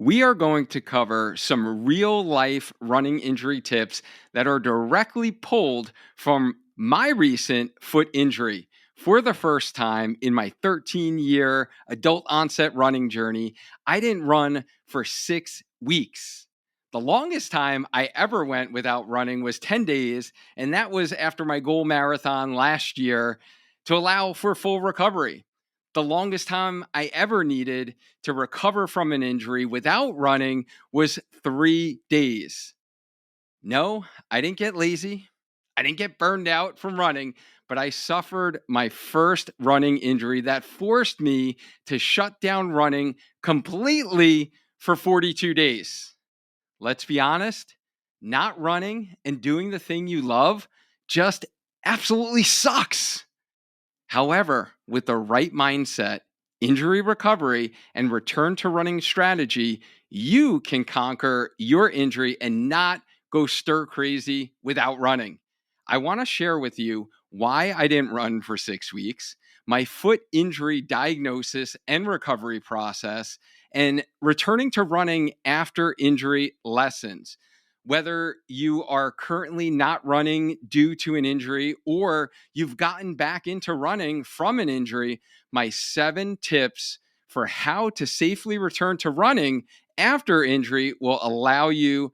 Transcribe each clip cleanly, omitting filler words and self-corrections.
we are going to cover some real life running injury tips that are directly pulled from my recent foot injury. For the first time in my 13-year adult onset running journey, I didn't run for 6 weeks. The longest time I ever went without running was 10 days, and that was after my goal marathon last year to allow for full recovery. The longest time I ever needed to recover from an injury without running was 3 days. No, I didn't get lazy. I didn't get burned out from running, but I suffered my first running injury that forced me to shut down running completely for 42 days. Let's be honest, not running and doing the thing you love just absolutely sucks. However, with the right mindset, injury recovery, and return to running strategy, you can conquer your injury and not go stir crazy without running. I want to share with you why I didn't run for 6 weeks, my foot injury diagnosis and recovery process, and returning to running after injury lessons. Whether you are currently not running due to an injury or you've gotten back into running from an injury, my 7 tips for how to safely return to running after injury will allow you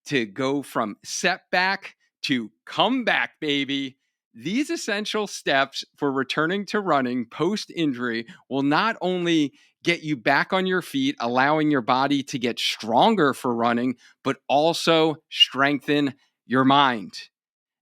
to go from setback to comeback, baby. These essential steps for returning to running post injury will not only get you back on your feet, allowing your body to get stronger for running, but also strengthen your mind.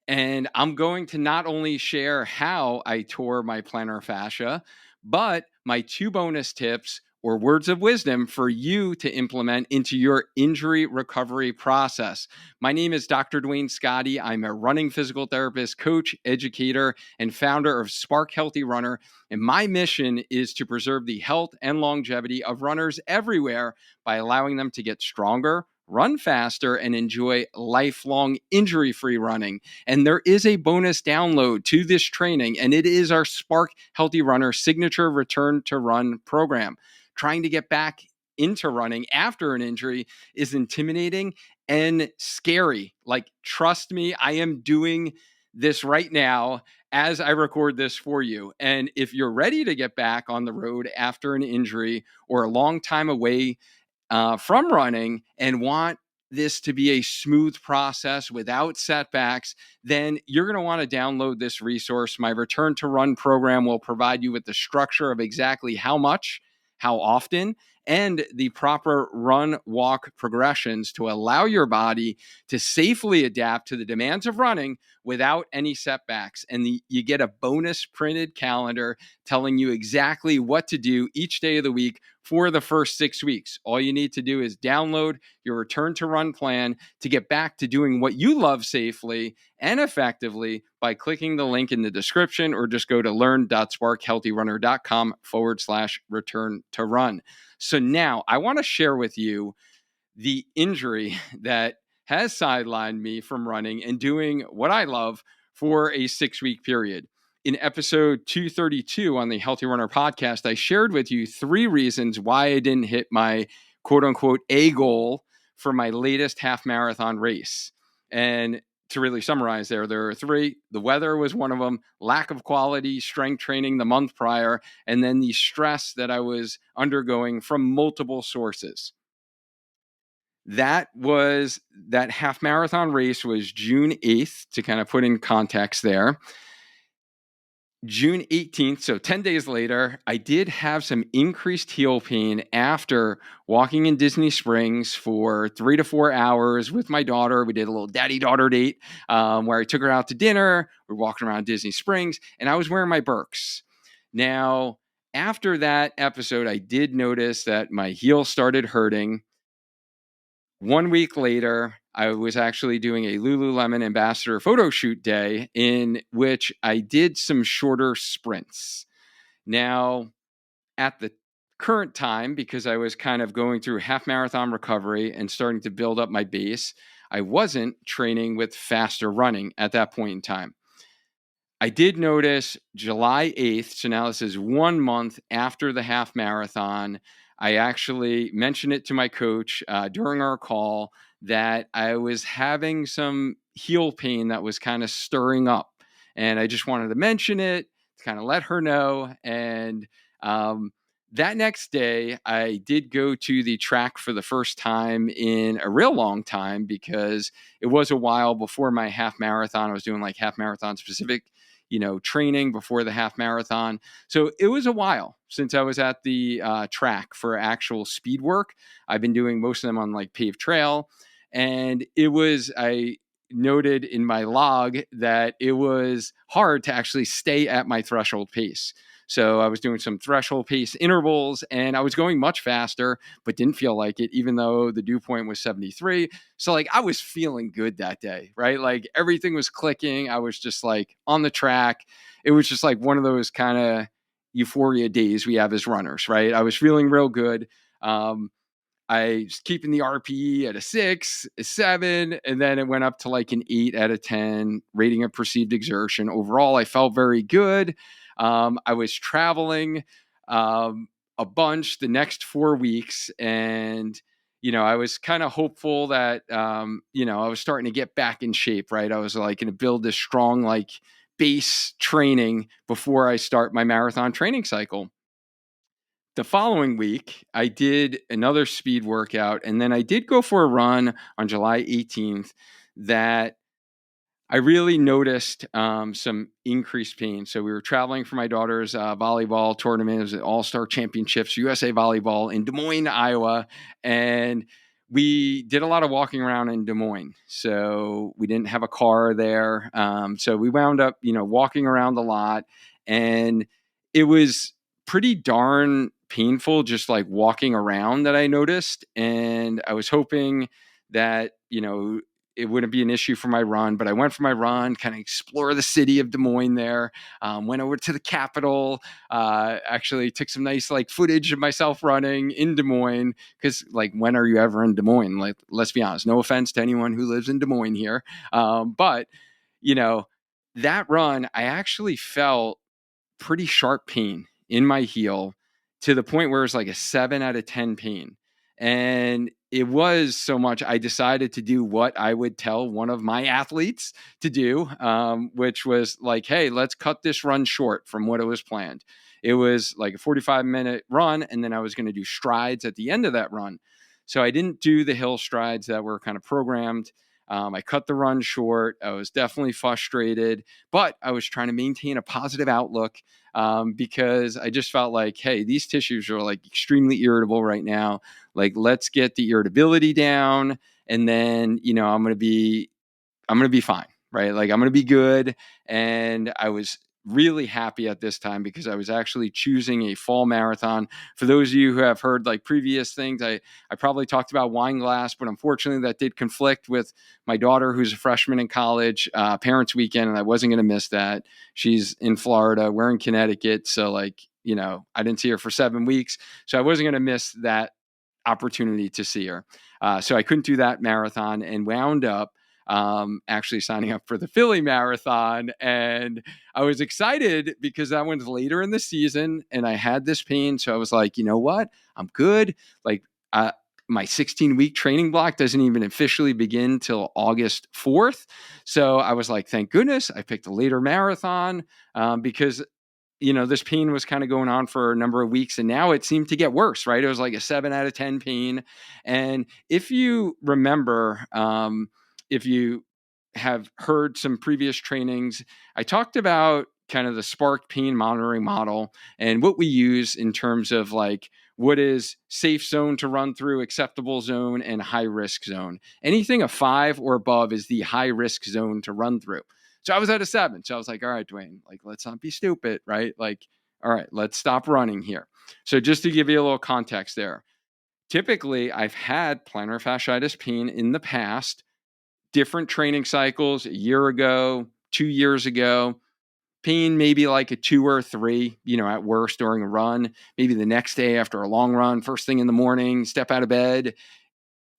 And I'm going to not only share how I tore my plantar fascia, but my 2 bonus tips or words of wisdom for you to implement into your injury recovery process. My name is Dr. Duane Scotti. I'm a running physical therapist, coach, educator, and founder of Spark Healthy Runner. And my mission is to preserve the health and longevity of runners everywhere by allowing them to get stronger, run faster, and enjoy lifelong injury-free running. And there is a bonus download to this training, and it is our Spark Healthy Runner signature return to run program. Trying to get back into running after an injury is intimidating and scary. Like, trust me, I am doing this right now as I record this for you. And if you're ready to get back on the road after an injury or a long time away from running and want this to be a smooth process without setbacks, then you're going to want to download this resource. My Return to Run program will provide you with the structure of exactly how much, how often, and the proper run walk progressions to allow your body to safely adapt to the demands of running without any setbacks. And you get a bonus printed calendar telling you exactly what to do each day of the week for the first 6 weeks. All you need to do is download your return to run plan to get back to doing what you love safely and effectively by clicking the link in the description, or just go to learn.sparkhealthyrunner.com/return to run. So now I want to share with you the injury that has sidelined me from running and doing what I love for a 6-week period. In episode 232 on the Healthy Runner podcast, I shared with you 3 reasons why I didn't hit my quote unquote A goal for my latest half marathon race. And to really summarize there are 3. The weather was one of them, lack of quality strength training the month prior, and then the stress that I was undergoing from multiple sources. That half marathon race was June 8th, to kind of put in context there. June 18th, so 10 days later, I did have some increased heel pain after walking in Disney Springs for 3 to 4 hours with my daughter. We did a little daddy-daughter date where I took her out to dinner. We're walking around Disney Springs, and I was wearing my Birks. Now, after that episode, I did notice that my heel started hurting. 1 week later, I was actually doing a Lululemon ambassador photo shoot day in which I did some shorter sprints. Now, at the current time, because I was kind of going through half marathon recovery and starting to build up my base, I wasn't training with faster running at that point in time. I did notice July 8th, so now this is 1 month after the half marathon, I actually mentioned it to my coach during our call that I was having some heel pain that was kind of stirring up. And I just wanted to mention it to kind of let her know. And um, that next day, I did go to the track for the first time in a real long time because it was a while before my half marathon. I was doing like half marathon specific, training before the half marathon. So it was a while since I was at the track for actual speed work. I've been doing most of them on like paved trail. And I noted in my log that it was hard to actually stay at my threshold pace. So I was doing some threshold pace intervals and I was going much faster, but didn't feel like it, even though the dew point was 73. So like I was feeling good that day, right? Like everything was clicking. I was just like on the track. It was just like one of those kind of euphoria days we have as runners, right? I was feeling real good. I was keeping the RPE at a 6, a 7, and then it went up to like an 8 out of 10, rating of perceived exertion. Overall, I felt very good. I was traveling a bunch the next 4 weeks, and I was kind of hopeful that I was starting to get back in shape. Right, I was like going to build this strong like base training before I start my marathon training cycle. The following week, I did another speed workout, and then I did go for a run on July 18th that I really noticed some increased pain. So we were traveling for my daughter's volleyball tournament. It was an All-Star Championships, USA Volleyball in Des Moines, Iowa. And we did a lot of walking around in Des Moines. So we didn't have a car there. So we wound up, walking around a lot. And it was pretty darn painful just like walking around that I noticed. And I was hoping that, it wouldn't be an issue for my run, but I went for my run, kind of explore the city of Des Moines there, went over to the Capitol, actually took some nice like footage of myself running in Des Moines. Cause like, when are you ever in Des Moines? Like, let's be honest, no offense to anyone who lives in Des Moines here. But you know, that run, I actually felt pretty sharp pain in my heel to the point where it's like a 7 out of 10 pain. And it was so much, I decided to do what I would tell one of my athletes to do, which was like, hey, let's cut this run short from what it was planned. It was like a 45-minute run, and then I was going to do strides at the end of that run. So I didn't do the hill strides that were kind of programmed. I cut the run short. I was definitely frustrated, but I was trying to maintain a positive outlook because I just felt like, hey, these tissues are like extremely irritable right now. Like, let's get the irritability down, and then I'm gonna be fine, right? Like I'm gonna be good. And I was really happy at this time because I was actually choosing a fall marathon. For those of you who have heard like previous things, I probably talked about wine glass, but unfortunately that did conflict with my daughter who's a freshman in college, parents weekend, and I wasn't gonna miss that. She's in Florida, we're in Connecticut. So like, I didn't see her for 7 weeks. So I wasn't gonna miss that opportunity to see her. So I couldn't do that marathon and wound up actually signing up for the Philly Marathon. And I was excited because that one's later in the season and I had this pain. So I was like, you know what? I'm good. Like, my 16-week training block doesn't even officially begin till August 4th. So I was like, thank goodness I picked a later marathon because this pain was kind of going on for a number of weeks and now it seemed to get worse, right? It was like a 7 out of 10 pain. And if you remember, if you have heard some previous trainings, I talked about kind of the spark pain monitoring model and what we use in terms of like what is safe zone to run through, acceptable zone, and high risk zone. Anything a 5 or above is the high risk zone to run through. So I was at a 7. So I was like, all right, Duane, like, let's not be stupid, right? Like, all right, let's stop running here. So just to give you a little context there, typically I've had plantar fasciitis pain in the past, different training cycles, a year ago, 2 years ago, pain maybe like a 2 or 3, at worst during a run, maybe the next day after a long run, first thing in the morning, step out of bed,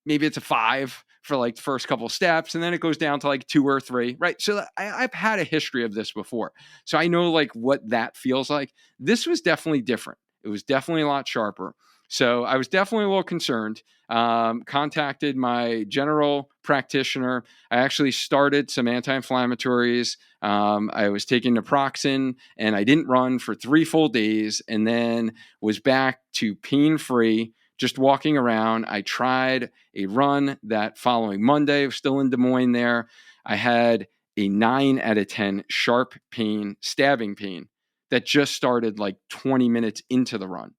maybe it's a 5 for like the first couple of steps, and then it goes down to like 2 or 3, right? So I've had a history of this before. So I know like what that feels like. This was definitely different. It was definitely a lot sharper. So I was definitely a little concerned. Contacted my general practitioner. I actually started some anti-inflammatories. I was taking naproxen, and I didn't run for 3 full days, and then was back to pain-free, just walking around. I tried a run that following Monday. I was still in Des Moines there. I had a 9 out of 10 sharp pain, stabbing pain that just started like 20 minutes into the run,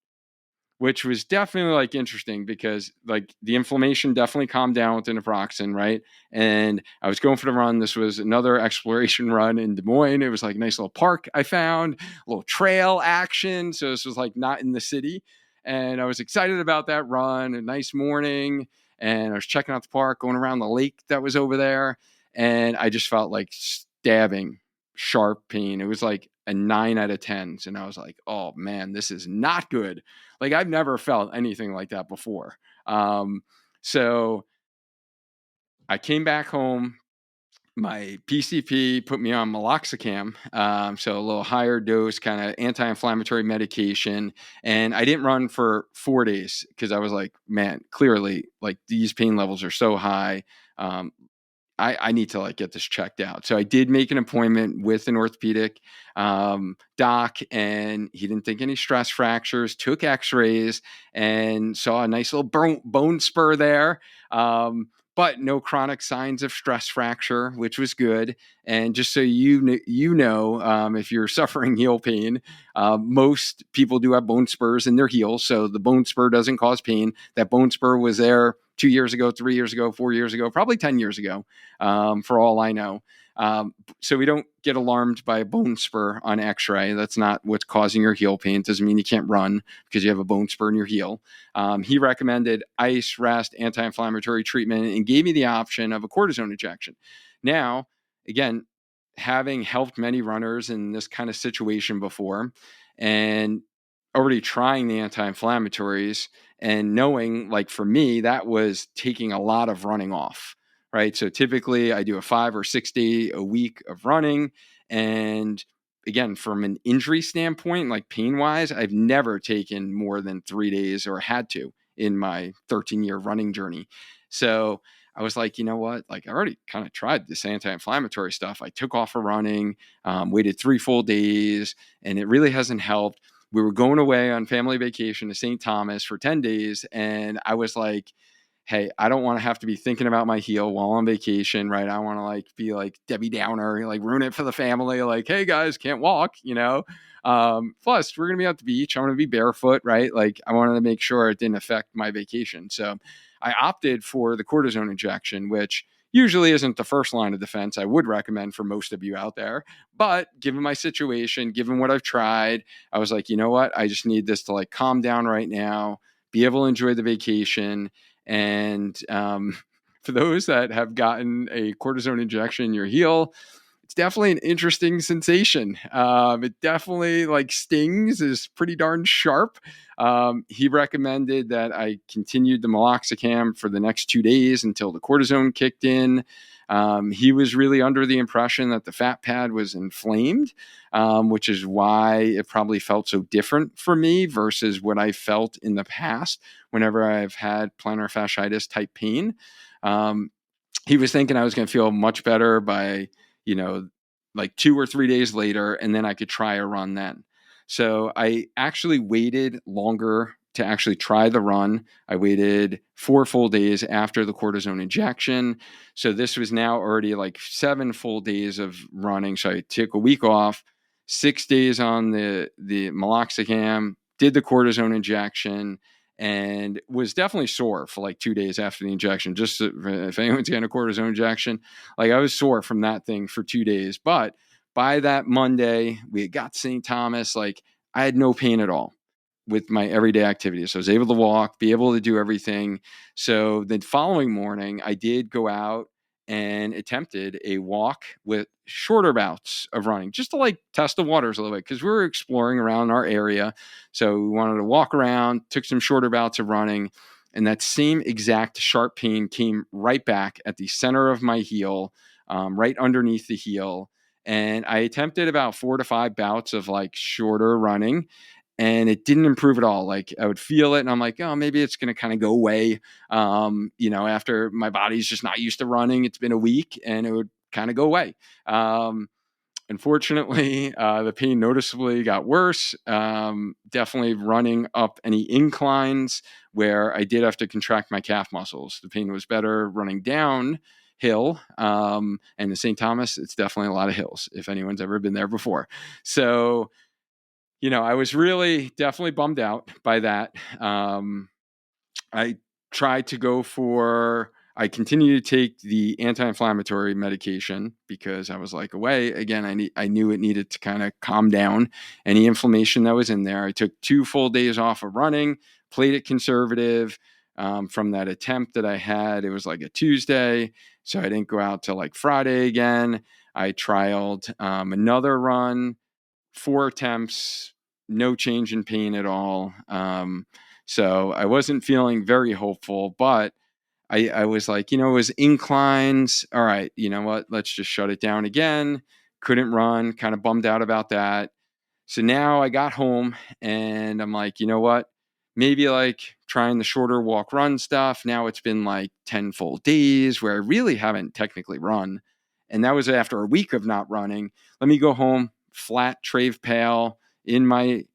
which was definitely like interesting because like the inflammation definitely calmed down with the naproxen, right? And I was going for the run. This was another exploration run in Des Moines. It was like a nice little park I found, a little trail action. So this was like not in the city. And I was excited about that run, a nice morning. And I was checking out the park, going around the lake that was over there. And I just felt like stabbing sharp pain. It was like a 9 out of 10. And I was like, oh man, this is not good. Like I've never felt anything like that before. So I came back home. My PCP put me on meloxicam, so a little higher dose kind of anti-inflammatory medication. And I didn't run for 4 days because I was like, man, clearly like these pain levels are so high. I need to like get this checked out. So I did make an appointment with an orthopedic doc, and he didn't think any stress fractures, took x-rays, and saw a nice little bone spur there. But no chronic signs of stress fracture, which was good. And just so you know, if you're suffering heel pain, most people do have bone spurs in their heels. So the bone spur doesn't cause pain. That bone spur was there 2 years ago, 3 years ago, 4 years ago, probably 10 years ago, for all I know. So we don't get alarmed by a bone spur on x-ray. That's not what's causing your heel pain. It doesn't mean you can't run because you have a bone spur in your heel. He recommended ice, rest, anti-inflammatory treatment, and gave me the option of a cortisone injection. Now, again, having helped many runners in this kind of situation before, and already trying the anti-inflammatories, and knowing, like for me, that was taking a lot of running off, right? So typically I do a 5 or 6 day a week of running. And again, from an injury standpoint, like pain wise, I've never taken more than 3 days or had to in my 13-year running journey. So I was like, you know what? Like I already kind of tried this anti-inflammatory stuff. I took off for running, waited 3 full days, and it really hasn't helped. We were going away on family vacation to St. Thomas for 10 days. And I was like, hey, I don't want to have to be thinking about my heel while on vacation, right? I want to like be like Debbie Downer, like ruin it for the family. Like, hey guys, can't walk, you know? Plus we're going to be at the beach. I want to be barefoot, right? Like I wanted to make sure it didn't affect my vacation. So I opted for the cortisone injection, which usually isn't the first line of defense I would recommend for most of you out there. But given my situation, given what I've tried, I was like, you know what? I just need this to like calm down right now, be able to enjoy the vacation. And for those that have gotten a cortisone injection in your heel, it's definitely an interesting sensation. It definitely like stings, is pretty darn sharp. He recommended that I continued the meloxicam for the next 2 days until the cortisone kicked in. He was really under the impression that the fat pad was inflamed, which is why it probably felt so different for me versus what I felt in the past whenever I've had plantar fasciitis type pain. He was thinking I was going to feel much better by, like 2 or 3 days later, and then I could try a run then. So I actually waited longer to actually try the run. I waited 4 full days after the cortisone injection. So this was now already like 7 full days of running. So I took a week off, 6 days on the meloxicam, did the cortisone injection, and was definitely sore for like 2 days after the injection. Just if anyone's getting a cortisone injection, like I was sore from that thing for 2 days. But by that Monday, we got to St. Thomas. Like I had no pain at all with my everyday activities. So I was able to walk, be able to do everything. So the following morning, I did go out and attempted a walk with shorter bouts of running just to like test the waters a little bit because we were exploring around our area. So we wanted to walk around, took some shorter bouts of running, and that same exact sharp pain came right back at the center of my heel, right underneath the heel. And I attempted about 4 to 5 bouts of like shorter running. and it didn't improve at all. Like I would feel it and I'm like, oh, maybe it's going to kind of go away. After my body's just not used to running, it's been a week and it would kind of go away. Unfortunately, the pain noticeably got worse. Definitely running up any inclines where I did have to contract my calf muscles. The pain was better running down hill. And in St. Thomas, it's definitely a lot of hills if anyone's ever been there before. So, I was really definitely bummed out by that. I tried to go for, I continued to take the anti-inflammatory medication because I was like, away again, I knew it needed to kind of calm down any inflammation that was in there. I took 2 full days off of running, played it conservative. From that attempt that I had, it was like a Tuesday, so I didn't go out till like Friday again. I trialed another run, 4 attempts, no change in pain at all. So I wasn't feeling very hopeful, but I was like, it was inclines. All right, you know what? Let's just shut it down again. Couldn't run, kind of bummed out about that. So now I got home and I'm like, you know what? Maybe like trying the shorter walk run stuff. Now it's been like 10 full days where I really haven't technically run. And that was after a week of not running. Let me go home, flat Trave Pail in my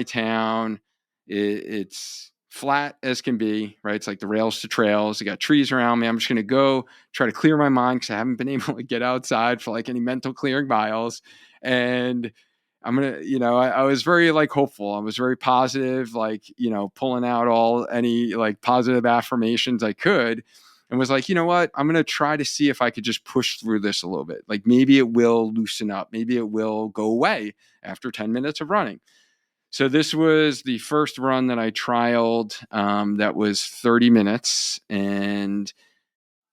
town. It's flat as can be, right? It's like the rails to trails. I got trees around me. I'm just going to go try to clear my mind because I haven't been able to get outside for like any mental clearing miles. And I'm going to, I was very like hopeful. I was very positive, like, pulling out any like positive affirmations I could, and was like, you know what, I'm going to try to see if I could just push through this a little bit. Like maybe it will loosen up. Maybe it will go away after 10 minutes of running. So this was the first run that I trialed. That was 30 minutes, and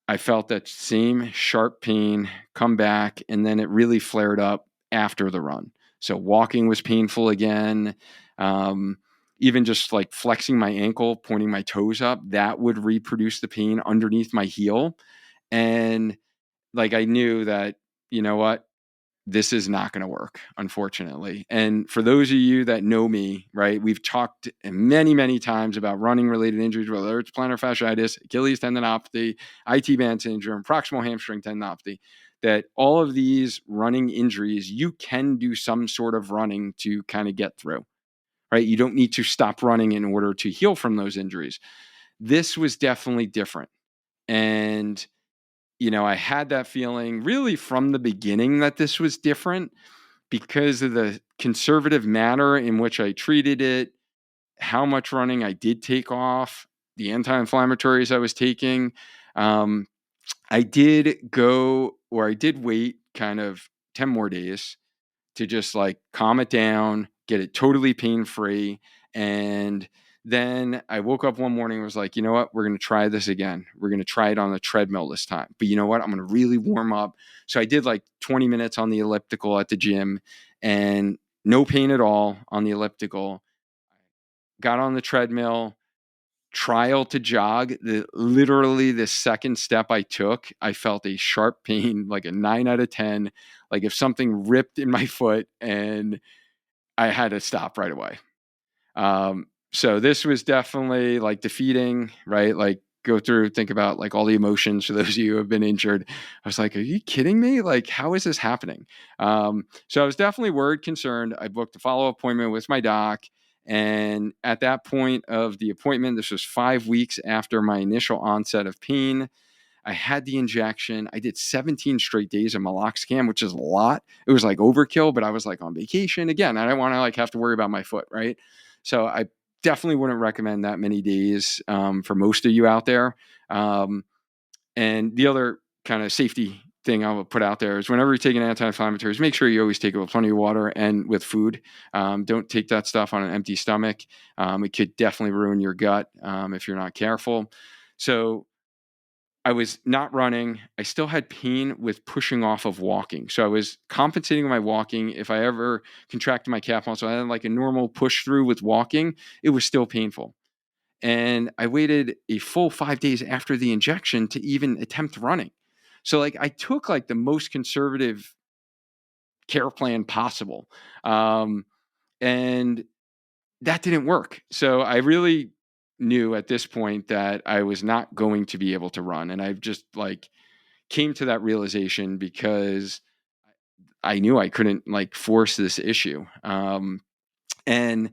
I felt that same sharp pain come back, and then it really flared up after the run. So walking was painful again. Even just like flexing my ankle, pointing my toes up, that would reproduce the pain underneath my heel. And like I knew that, you know what, this is not going to work, unfortunately. And for those of you that know me, right, we've talked many, many times about running related injuries, whether it's plantar fasciitis, Achilles tendinopathy, IT band syndrome, proximal hamstring tendinopathy, that all of these running injuries, you can do some sort of running to kind of get through, right? You don't need to stop running in order to heal from those injuries. This was definitely different. And I had that feeling really from the beginning that this was different because of the conservative manner in which I treated it, how much running I did take off, the anti-inflammatories I was taking. I did wait kind of 10 more days to just like calm it down, get it totally pain free. And then I woke up one morning and was like, you know what? We're going to try this again. We're going to try it on the treadmill this time. But you know what? I'm going to really warm up. So I did like 20 minutes on the elliptical at the gym and no pain at all on the elliptical. Got on the treadmill, trial to jog. Literally the second step I took, I felt a sharp pain, like a 9 out of 10, like if something ripped in my foot, and I had to stop right away. So this was definitely like defeating, right? Like go through, think about like all the emotions for those of you who have been injured. I was like, are you kidding me? Like, how is this happening? So I was definitely worried, concerned. I booked a follow-up appointment with my doc. And at that point of the appointment, this was 5 weeks after my initial onset of pain. I had the injection. I did 17 straight days of meloxicam, which is a lot. It was like overkill, but I was like on vacation again. I didn't want to like have to worry about my foot, right? So I definitely wouldn't recommend that many days for most of you out there. And the other kind of safety thing I will put out there is whenever you're taking anti-inflammatories, make sure you always take it with plenty of water and with food. Don't take that stuff on an empty stomach. It could definitely ruin your gut if you're not careful. So I was not running. I still had pain with pushing off of walking. So I was compensating my walking. If I ever contracted my calf muscle, I had like a normal push through with walking, it was still painful. And I waited a full 5 days after the injection to even attempt running. So like I took like the most conservative care plan possible. And that didn't work. So I really knew at this point that I was not going to be able to run. And I've just like came to that realization because I knew I couldn't like force this issue. And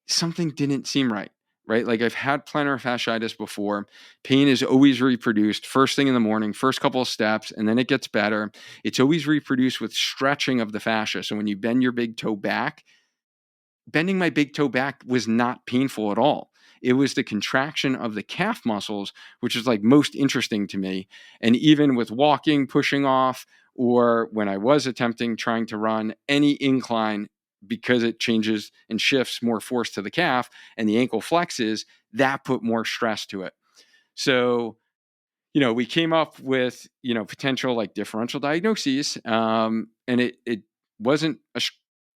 something didn't seem right. Right. Like I've had plantar fasciitis before. Pain is always reproduced first thing in the morning, first couple of steps, and then it gets better. It's always reproduced with stretching of the fascia. So when you bend your big toe back, bending my big toe back was not painful at all. It was the contraction of the calf muscles, which is like most interesting to me. And even with walking, pushing off, or when I was attempting trying to run any incline, because it changes and shifts more force to the calf and the ankle flexes, that put more stress to it. So, we came up with, potential like differential diagnoses. And it wasn't a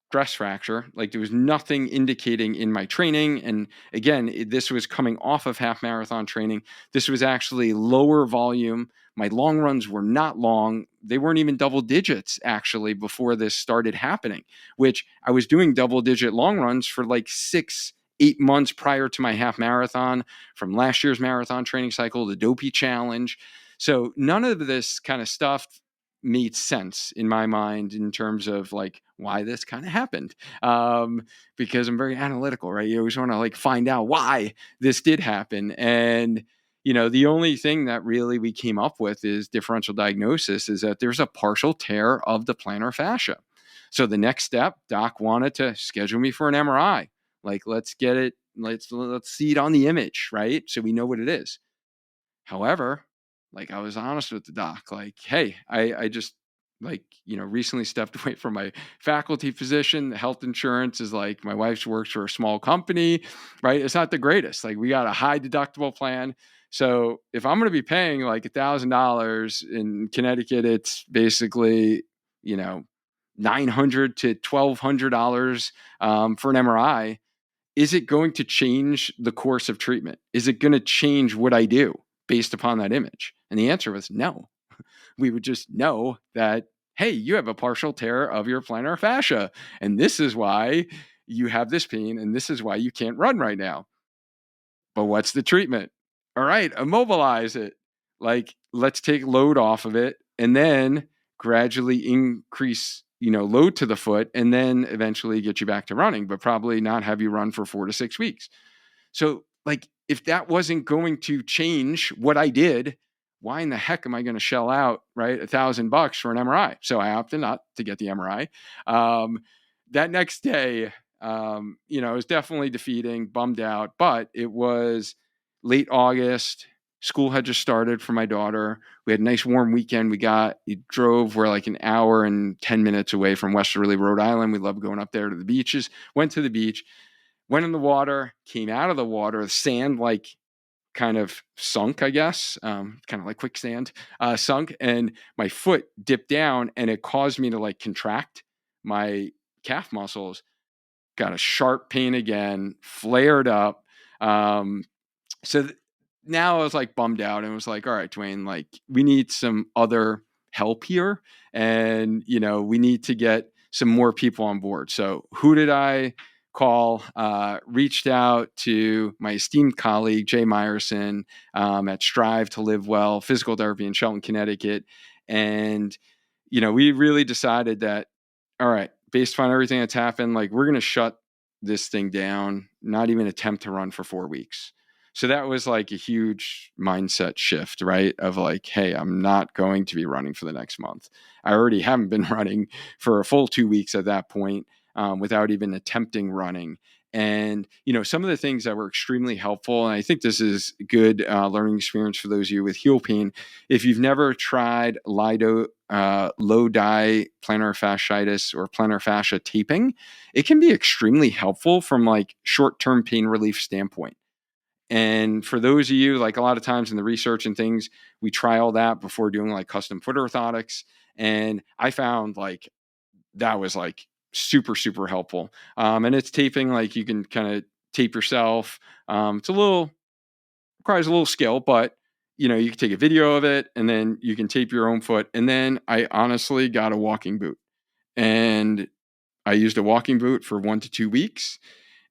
stress fracture. Like there was nothing indicating in my training. And again, this was coming off of half marathon training. This was actually lower volume. My long runs were not long. They weren't even double digits actually before this started happening, which I was doing double digit long runs for like 6-8 months prior to my half marathon, from last year's marathon training cycle, the Dopey Challenge. So none of this kind of stuff made sense in my mind in terms of like why this kind of happened. Because I'm very analytical, right? You always want to like find out why this did happen. And, the only thing that really we came up with is differential diagnosis is that there's a partial tear of the plantar fascia. So the next step, doc wanted to schedule me for an MRI. Like, let's get it, let's see it on the image, right? So we know what it is. However, like I was honest with the doc, like, hey, I just like, recently stepped away from my faculty position. The health insurance is like my wife's works for a small company, right? It's not the greatest. Like we got a high deductible plan. So if I'm going to be paying like $1,000 in Connecticut, it's basically, $900 to $1,200 for an MRI. Is it going to change the course of treatment? Is it going to change what I do based upon that image? And the answer was no. We would just know that, hey, you have a partial tear of your plantar fascia. And this is why you have this pain. And this is why you can't run right now. But what's the treatment? All right, immobilize it. Like, let's take load off of it and then gradually increase, load to the foot and then eventually get you back to running, but probably not have you run for 4 to 6 weeks. So, like, if that wasn't going to change what I did, why in the heck am I going to shell out, right, $1,000 for an MRI? So I opted not to get the MRI. That next day, it was definitely defeating, bummed out, but it was late August. School had just started for my daughter. We had a nice warm weekend. We drove, we're like an hour and 10 minutes away from Westerly, Rhode Island. We love going up there to the beaches. Went to the beach, went in the water, came out of the water, the sand like kind of sunk, I guess, kind of like quicksand, sunk, and my foot dipped down and it caused me to like contract my calf muscles. Got a sharp pain again, flared up. So now I was like bummed out and was like, all right, Duane, like we need some other help here. And, we need to get some more people on board. So who did I call? Reached out to my esteemed colleague, Jay Meyerson, at Strive to Live Well Physical Therapy in Shelton, Connecticut. And, we really decided that, all right, based on everything that's happened, like we're going to shut this thing down, not even attempt to run for 4 weeks. So that was like a huge mindset shift, right? Of like, hey, I'm not going to be running for the next month. I already haven't been running for a full 2 weeks at that point, without even attempting running. And, some of the things that were extremely helpful, and I think this is good learning experience for those of you with heel pain. If you've never tried Lido, low dye plantar fasciitis or plantar fascia taping, it can be extremely helpful from like short-term pain relief standpoint. And for those of you, like a lot of times in the research and things, we try all that before doing like custom foot orthotics. And I found like that was like super, super helpful. And it's taping, like you can kind of tape yourself. It's requires a little skill, but you can take a video of it and then you can tape your own foot. And then I honestly got a walking boot and I used a walking boot for 1 to 2 weeks.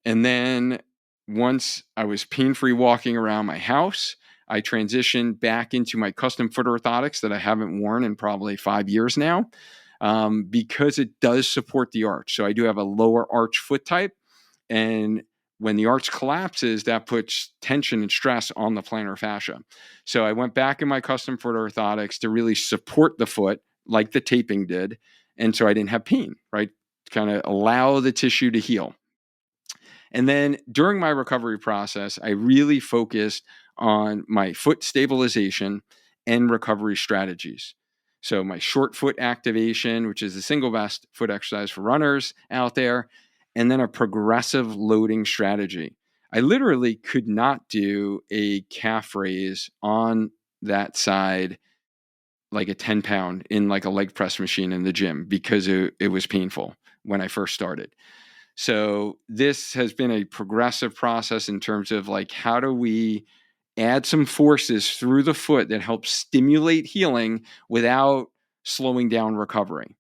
And then once I was pain-free walking around my house, I transitioned back into my custom foot orthotics that I haven't worn in probably 5 years now, because it does support the arch. So I do have a lower arch foot type. And when the arch collapses, that puts tension and stress on the plantar fascia. So I went back in my custom foot orthotics to really support the foot like the taping did. And so I didn't have pain, right? Kind of allow the tissue to heal. And then during my recovery process, I really focused on my foot stabilization and recovery strategies. So, my short foot activation, which is the single best foot exercise for runners out there, and then a progressive loading strategy. I literally could not do a calf raise on that side like a 10 pound in like a leg press machine in the gym because it was painful when I first started. So this has been a progressive process in terms of like, how do we add some forces through the foot that help stimulate healing without slowing down recovery?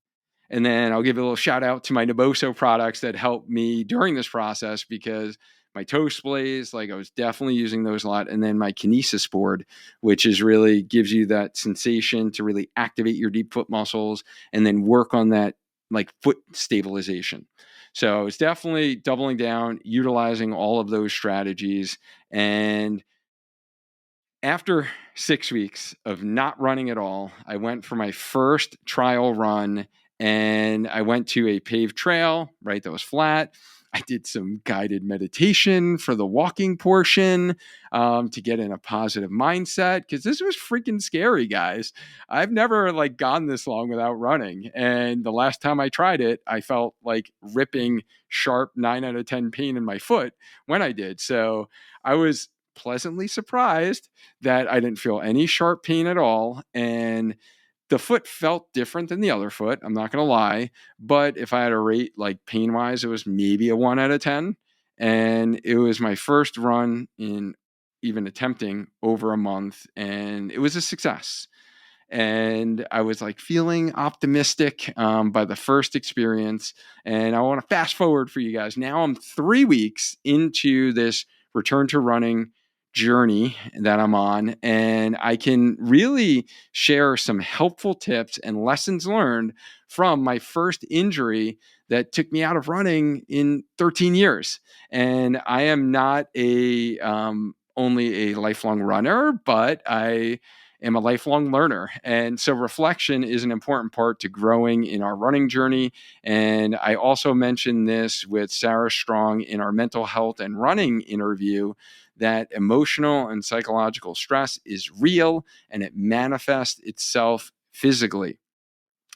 And then I'll give a little shout out to my Naboso products that helped me during this process, because my toe splays, like I was definitely using those a lot. And then my kinesis board, which is really gives you that sensation to really activate your deep foot muscles and then work on that like foot stabilization. So I was definitely doubling down, utilizing all of those strategies. And after 6 weeks of not running at all, I went for my first trial run, and I went to a paved trail, right? That was flat. I did some guided meditation for the walking portion, to get in a positive mindset, because this was freaking scary, guys. I've never like gone this long without running. And the last time I tried it, I felt like ripping sharp 9 out of 10 pain in my foot when I did. So I was pleasantly surprised that I didn't feel any sharp pain at all. And the foot felt different than the other foot. I'm not going to lie. But if I had a rate like pain wise, it was maybe a 1 out of 10. And it was my first run in even attempting over a month. And it was a success. And I was like feeling optimistic, by the first experience. And I want to fast forward for you guys. Now I'm 3 weeks into this return to running journey that I'm on, and I can really share some helpful tips and lessons learned from my first injury that took me out of running in 13 years. And I am not a only a lifelong runner, but I am a lifelong learner. And so reflection is an important part to growing in our running journey. And I also mentioned this with Sarah Strong in our mental health and running interview, that emotional and psychological stress is real and it manifests itself physically.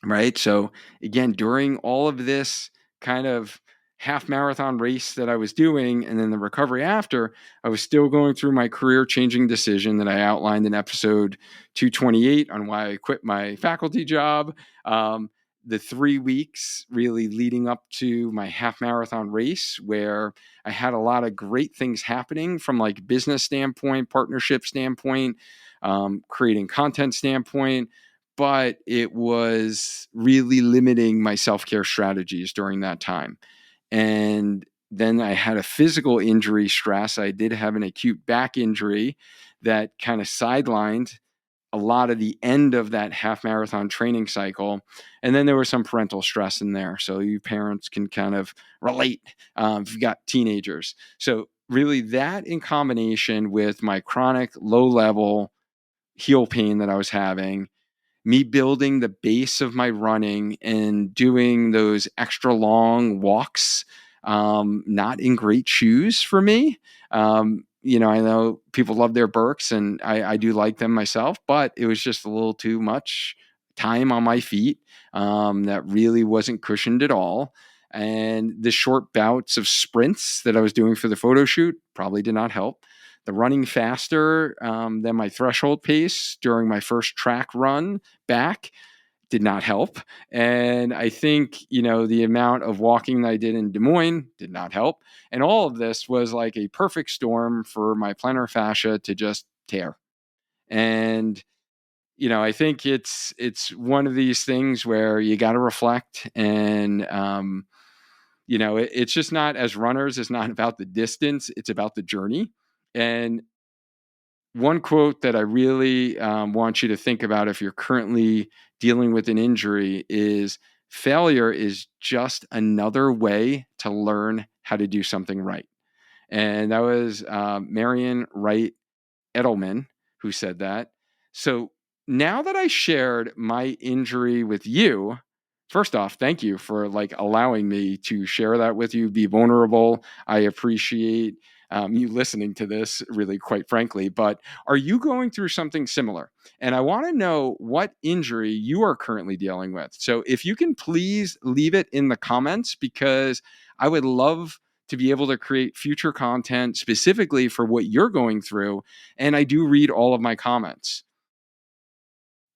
Right. So again, during all of this kind of half marathon race that I was doing, and then the recovery after, I was still going through my career changing decision that I outlined in episode 228 on why I quit my faculty job. The 3 weeks really leading up to my half marathon race, where I had a lot of great things happening from like business standpoint, partnership standpoint, creating content standpoint, but it was really limiting my self-care strategies during that time. And then I had a physical injury stress. I did have an acute back injury that kind of sidelined a lot of the end of that half marathon training cycle. And then there was some parental stress in there. So you parents can kind of relate, if you've got teenagers. So really that in combination with my chronic low level heel pain that I was having, me building the base of my running and doing those extra long walks, not in great shoes for me. I know people love their Birks, and I do like them myself, but it was just a little too much time on my feet, that really wasn't cushioned at all. And the short bouts of sprints that I was doing for the photo shoot probably did not help. The running faster, than my threshold pace during my first track run back did not help. And I think, the amount of walking that I did in Des Moines did not help. And all of this was like a perfect storm for my plantar fascia to just tear. And, I think it's one of these things where you got to reflect and, It's just not, as runners, it's not about the distance, it's about the journey. And one quote that I really want you to think about if you're currently dealing with an injury is, failure is just another way to learn how to do something right. And that was Marion Wright Edelman who said that. So now that I shared my injury with you, first off, thank you for allowing me to share that with you, be vulnerable. I appreciate you listening to this, really, quite frankly. But are you going through something similar? And I want to know what injury you are currently dealing with. So if you can please leave it in the comments, because I would love to be able to create future content specifically for what you're going through. And I do read all of my comments.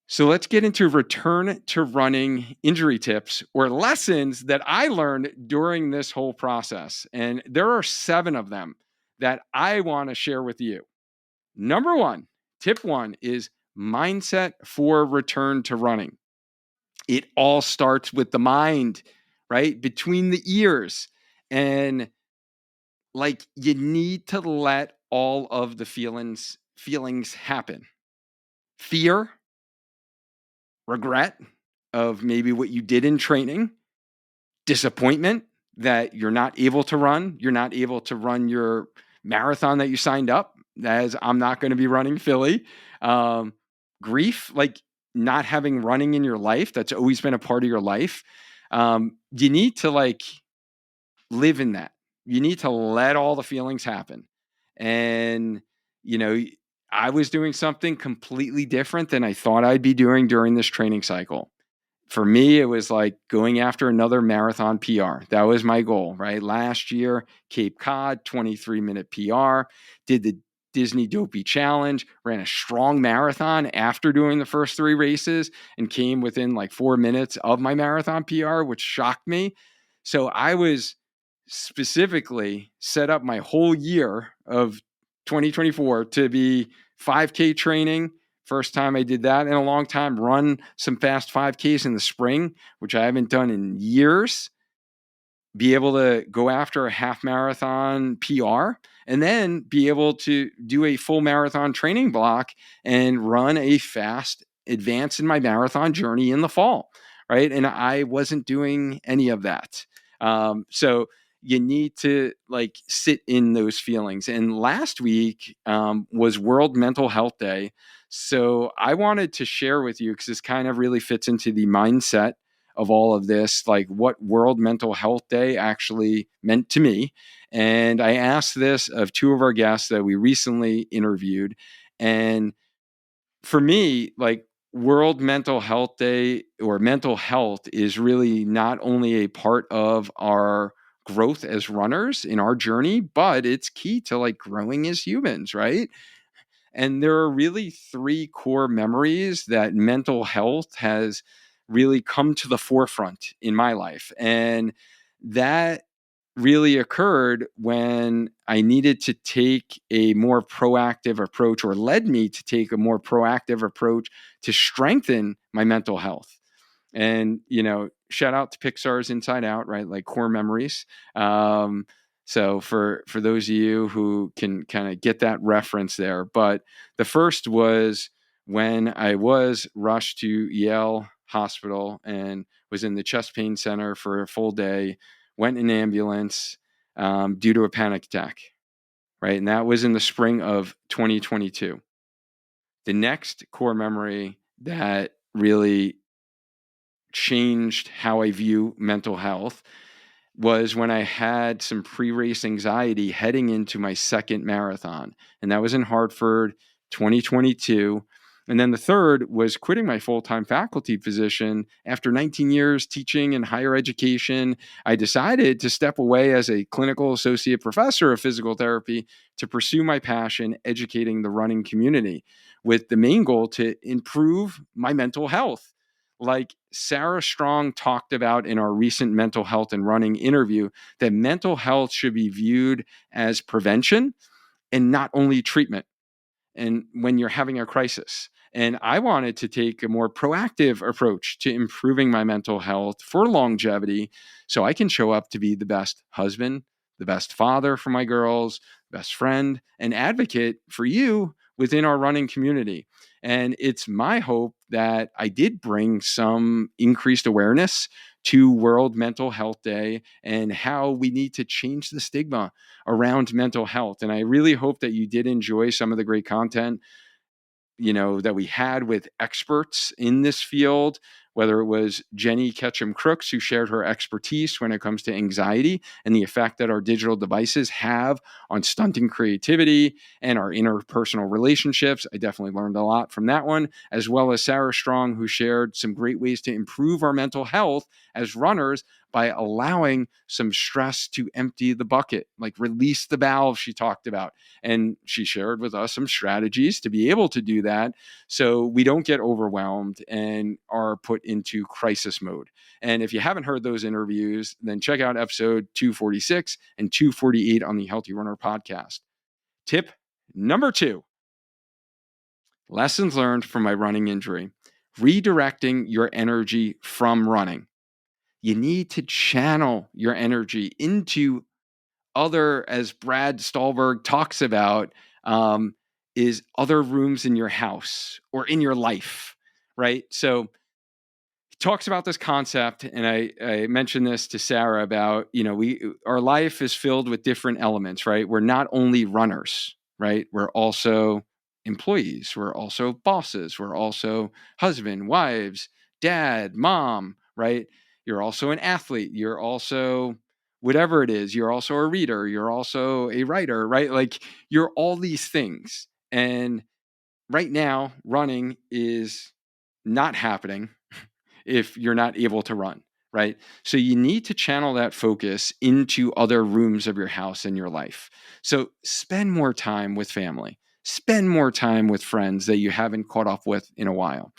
So let's get into return to running injury tips or lessons that I learned during this whole process. And there are 7 of them that I want to share with you. Number 1, tip 1 is mindset for return to running. It all starts with the mind, right? Between the ears. And you need to let all of the feelings happen. Fear, regret of maybe what you did in training, disappointment that you're not able to run, your marathon that you signed up, as I'm not going to be running Philly. Grief, not having running in your life that's always been a part of your life. You need to live in that. You need to let all the feelings happen. And, I was doing something completely different than I thought I'd be doing during this training cycle. For me, it was going after another marathon PR. That was my goal, right? Last year, Cape Cod, 23-minute PR, did the Disney Dopey Challenge, ran a strong marathon after doing the first 3 races, and came within 4 minutes of my marathon PR, which shocked me. So I was specifically set up my whole year of 2024 to be 5K training. First time I did that in a long time. Run some fast 5Ks in the spring, which I haven't done in years. Be able to go after a half marathon PR, and then be able to do a full marathon training block and run a fast advance in my marathon journey in the fall, right? And I wasn't doing any of that. So you need to sit in those feelings. And last week was World Mental Health Day. So I wanted to share with you, because this kind of really fits into the mindset of all of this, what World Mental Health Day actually meant to me. And I asked this of 2 of our guests that we recently interviewed. And for me, World Mental Health Day, or mental health, is really not only a part of our growth as runners in our journey, but it's key to growing as humans, right? And there are really 3 core memories that mental health has really come to the forefront in my life. And that really occurred when I needed to take a more proactive approach, or led me to take a more proactive approach to strengthen my mental health. And, shout out to Pixar's Inside Out, right? Core memories. So for those of you who can kind of get that reference there. But the first was when I was rushed to Yale Hospital and was in the chest pain center for a full day, went in an ambulance due to a panic attack, right? And that was in the spring of 2022. The next core memory that really changed how I view mental health was when I had some pre-race anxiety heading into my second marathon. And that was in Hartford, 2022. And then the third was quitting my full-time faculty position. After 19 years teaching in higher education, I decided to step away as a clinical associate professor of physical therapy to pursue my passion, educating the running community, with the main goal to improve my mental health. Like Sarah Strong talked about in our recent mental health and running interview, that mental health should be viewed as prevention and not only treatment. And when you're having a crisis. And I wanted to take a more proactive approach to improving my mental health for longevity so I can show up to be the best husband, the best father for my girls, best friend, and advocate for you within our running community. And it's my hope that I did bring some increased awareness to World Mental Health Day and how we need to change the stigma around mental health. And I really hope that you did enjoy some of the great content that we had with experts in this field, whether it was Jenny Ketchum Crooks, who shared her expertise when it comes to anxiety and the effect that our digital devices have on stunting creativity and our interpersonal relationships. I definitely learned a lot from that one, as well as Sarah Strong, who shared some great ways to improve our mental health as runners by allowing some stress to empty the bucket, like release the valve she talked about. And she shared with us some strategies to be able to do that so we don't get overwhelmed and are put into crisis mode. And if you haven't heard those interviews, then check out episode 246 and 248 on the Healthy Runner podcast. Tip number 2, lessons learned from my running injury: redirecting your energy from running. You need to channel your energy into other, as Brad Stulberg talks about, is other rooms in your house or in your life, right? So he talks about this concept, and I mentioned this to Sarah about, our life is filled with different elements, right? We're not only runners, right? We're also employees, we're also bosses, we're also husband, wives, dad, mom, right? You're also an athlete, you're also whatever it is, you're also a reader, you're also a writer, right? Like you're all these things. And right now, running is not happening if you're not able to run, right? So you need to channel that focus into other rooms of your house and your life. So spend more time with family, spend more time with friends that you haven't caught up with in a while.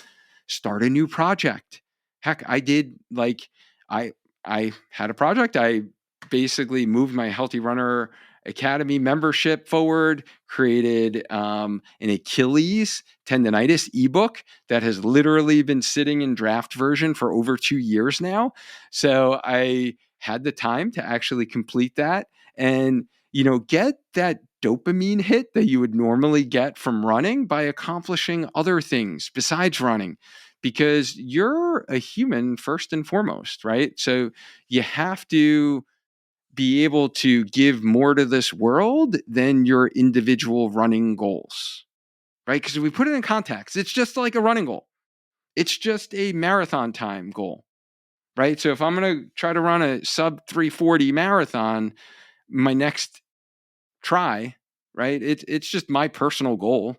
Start a new project. Heck, I did like I had a project. I basically moved my Healthy Runner Academy membership forward, created an Achilles tendonitis ebook that has literally been sitting in draft version for over 2 years now. So I had the time to actually complete that and, get that dopamine hit that you would normally get from running by accomplishing other things besides running, because you're a human first and foremost, right? So you have to be able to give more to this world than your individual running goals, right? Because if we put it in context, it's just like a running goal. It's just a marathon time goal, right? So if I'm going to try to run a sub 340 marathon, my next try, right? It's just my personal goal.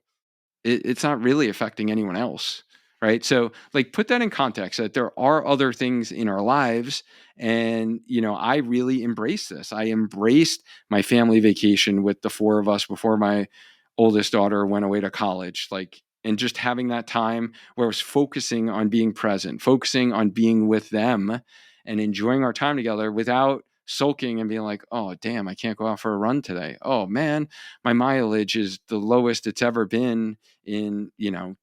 It's not really affecting anyone else, right? So like put that in context that there are other things in our lives. And I really embrace this. I embraced my family vacation with the 4 of us before my oldest daughter went away to college, like, and just having that time where I was focusing on being present, focusing on being with them and enjoying our time together without sulking and being like, oh damn, I can't go out for a run today. Oh man, my mileage is the lowest it's ever been in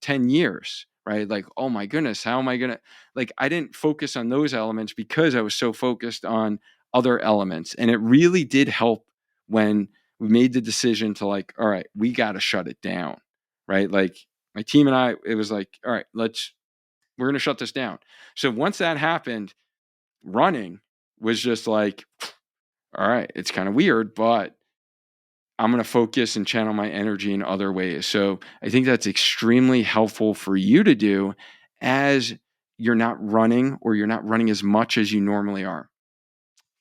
10 years, right? Like, oh my goodness, how am I gonna, like, I didn't focus on those elements because I was so focused on other elements. And it really did help when we made the decision to, like, all right, we got to shut it down, right? Like my team and I, it was like, all right, we're going to shut this down. So once that happened, running was just like, all right, it's kind of weird, but I'm going to focus and channel my energy in other ways. So I think that's extremely helpful for you to do as you're not running, or you're not running as much as you normally are.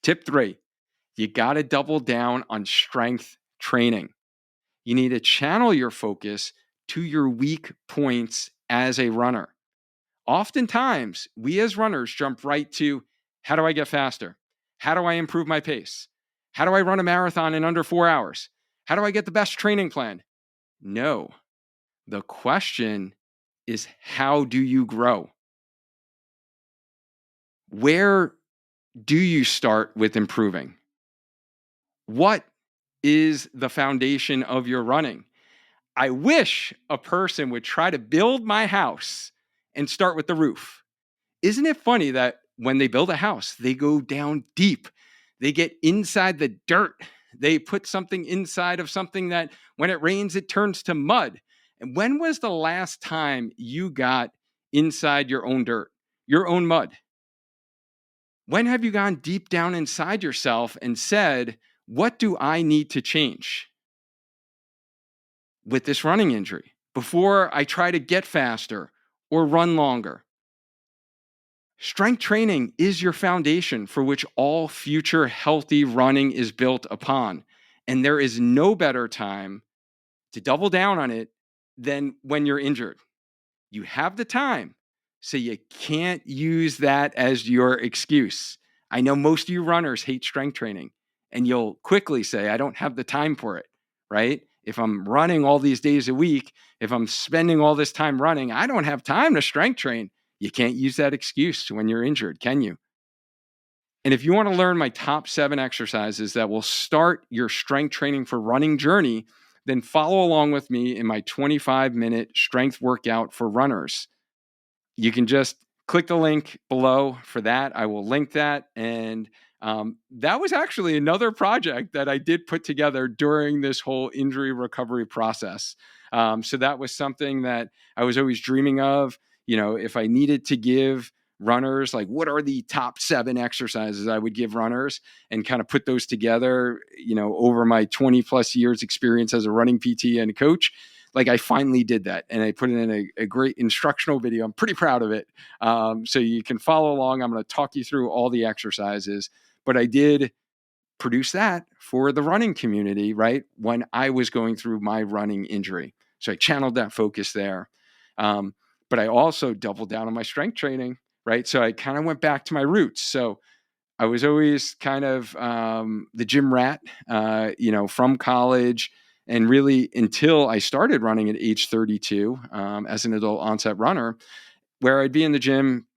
Tip 3, you got to double down on strength training. You need to channel your focus to your weak points as a runner. Oftentimes, we as runners jump right to, how do I get faster? How do I improve my pace? How do I run a marathon in under 4 hours? How do I get the best training plan? No. The question is, how do you grow? Where do you start with improving? What is the foundation of your running? I wish a person would try to build my house and start with the roof. Isn't it funny that when they build a house, they go down deep? They get inside the dirt. They put something inside of something that when it rains, it turns to mud. And when was the last time you got inside your own dirt, your own mud? When have you gone deep down inside yourself and said, what do I need to change with this running injury before I try to get faster or run longer? Strength training is your foundation for which all future healthy running is built upon. And there is no better time to double down on it than when you're injured. You have the time, so you can't use that as your excuse. I know most of you runners hate strength training, and you'll quickly say, I don't have the time for it, right? If I'm running all these days a week, if I'm spending all this time running, I don't have time to strength train. You can't use that excuse when you're injured, can you? And if you want to learn my top 7 exercises that will start your strength training for running journey, then follow along with me in my 25-minute strength workout for runners. You can just click the link below for that. I will link that. And that was actually another project that I did put together during this whole injury recovery process. So that was something that I was always dreaming of. If I needed to give runners, like, what are the top 7 exercises I would give runners, and kind of put those together, over my 20 plus years experience as a running PT and coach. Like, I finally did that, and I put it in a great instructional video. I'm pretty proud of it. So you can follow along. I'm going to talk you through all the exercises, but I did produce that for the running community, right? When I was going through my running injury. So I channeled that focus there. But I also doubled down on my strength training, right? So I kind of went back to my roots. So I was always kind of the gym rat, from college, and really until I started running at age 32 as an adult onset runner, where I'd be in the gym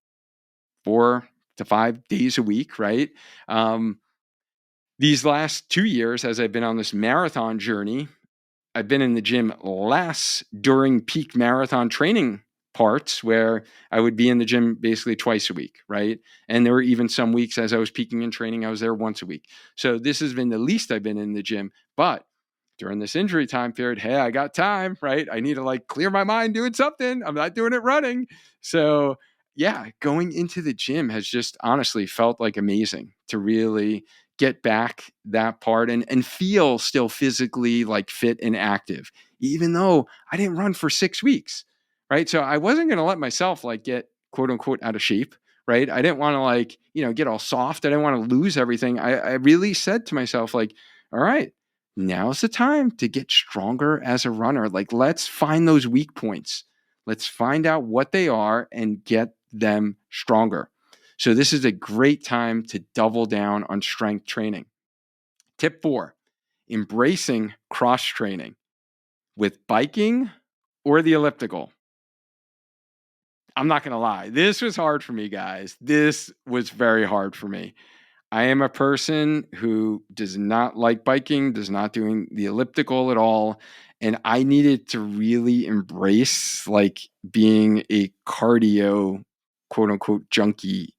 4 to 5 days a week, right? These last 2 years, as I've been on this marathon journey, I've been in the gym less during peak marathon training parts where I would be in the gym basically twice a week, right? And there were even some weeks as I was peaking in training, I was there once a week. So this has been the least I've been in the gym. But during this injury time period, hey, I got time, right? I need to clear my mind doing something. I'm not doing it running. So yeah, going into the gym has just honestly felt like amazing to really get back that part and feel still physically fit and active, even though I didn't run for 6 weeks, right? So I wasn't going to let myself get quote unquote out of shape, right? I didn't want to get all soft. I didn't want to lose everything. I really said to myself, all right, now's the time to get stronger as a runner. Let's find those weak points. Let's find out what they are and get them stronger. So this is a great time to double down on strength training. Tip 4, embracing cross training with biking or the elliptical. I'm not going to lie. This was hard for me, guys. This was very hard for me. I am a person who does not like biking, does not doing the elliptical at all. And I needed to really embrace being a cardio, quote unquote, junkie